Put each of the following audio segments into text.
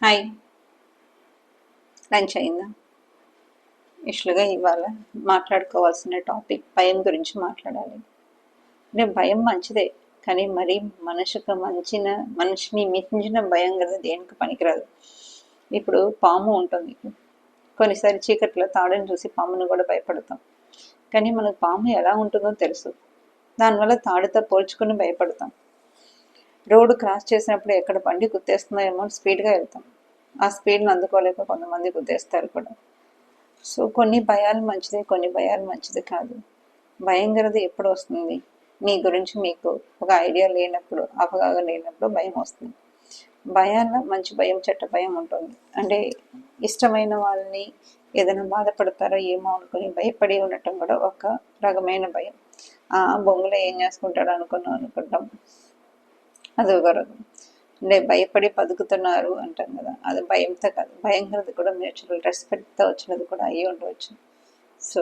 Hi. Lunch అయిందా? యూజువల్గా ఇవాళ మాట్లాడుకోవాల్సిన టాపిక్ భయం గురించి మాట్లాడాలి. అంటే భయం మంచిదే, కానీ మరి మనిషిని మించిన భయం కదా దేనికి పనికిరాదు. ఇప్పుడు పాము ఉంటుంది. కొన్నిసారి చీకట్లో తాడుని చూసి పామును కూడా భయపడతాం. కానీ మనకు పాము ఎలా ఉంటుందో తెలుసు. దానివల్ల తాడుతో పోల్చుకొని భయపడతాం. రోడ్డు క్రాస్ చేసినప్పుడు ఎక్కడ బండి గుద్దేస్తుందో ఏమో స్పీడ్గా వెళ్తాం. ఆ స్పీడ్ని అందుకోలేక కొంతమంది గుద్దేస్తారు కూడా. సో కొన్ని భయాలు మంచిదే, కొన్ని భయాలు మంచిది కాదు. భయం గలది ఎప్పుడు వస్తుంది? మీ గురించి మీకు ఒక ఐడియా లేనప్పుడు, అవగాహన లేనప్పుడు భయం వస్తుంది. భయాల్లో మంచి భయం, చెడ్డ భయం ఉంటుంది. అంటే ఇష్టమైన వాళ్ళని ఏదైనా బాధపడతారో ఏమో అనుకుని భయపడి ఉండటం కూడా ఒక రకమైన భయం. బొంగులో ఏం చేసుకుంటాడు అనుకుంటాం, అదొక రకం. అంటే భయపడి బతుకుతున్నారు అంటాం కదా, అది భయంతో కాదు. భయంకరది కూడా న్యాచురల్ రెస్పెక్ట్తో వచ్చినది కూడా అయ్యి ఉండవచ్చు. సో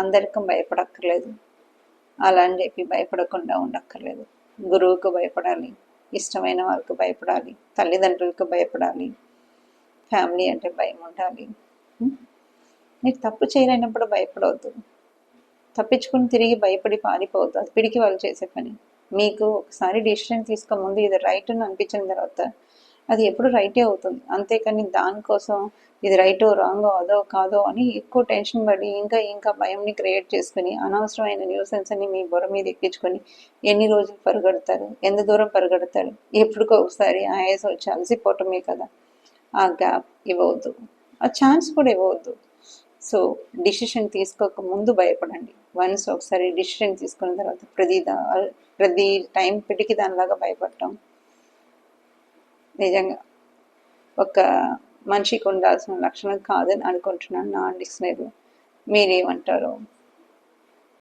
అందరికీ భయపడక్కర్లేదు, అలా అని చెప్పి భయపడకుండా ఉండక్కర్లేదు. గురువుకు భయపడాలి, ఇష్టమైన వాళ్ళకి భయపడాలి, తల్లిదండ్రులకు భయపడాలి, ఫ్యామిలీ అంటే భయం ఉండాలి. మీరు తప్పు చేయలేనప్పుడు భయపడవద్దు, తప్పించుకుని తిరిగి భయపడి పారిపోవద్దు. అది పిడికి వాళ్ళు చేసే పని. మీకు ఒకసారి డిసిషన్ తీసుకోముందు ఇది రైట్ అని అనిపించిన తర్వాత అది ఎప్పుడు రైటే అవుతుంది. అంతేకాని దానికోసం ఇది రైటో రాంగో అదో కాదో అని ఎక్కువ టెన్షన్ పడి ఇంకా ఇంకా భయంని క్రియేట్ చేసుకుని అనవసరమైన న్యూసెన్స్ అని మీ బుర్ర మీద ఎక్కించుకొని ఎన్ని రోజులు పరిగెడతారు, ఎంత దూరం పరిగెడతారు? ఎప్పుడుకో ఒకసారి ఆయాసం వచ్చి అలసిపోవటమే కదా. ఆ గ్యాప్ ఇవ్వవద్దు, ఆ ఛాన్స్ కూడా ఇవ్వవద్దు. సో డిసిషన్ తీసుకోక ముందు భయపడండి. వన్స్ ఒకసారి డిసిషన్ తీసుకున్న తర్వాత ప్రతి టైం పిటికి దానిలాగా భయపడటం నిజంగా ఒక మనిషికి ఉండాల్సిన లక్షణం కాదని అనుకుంటున్నాను నా డిక్షనరీలో. మీరేమంటారో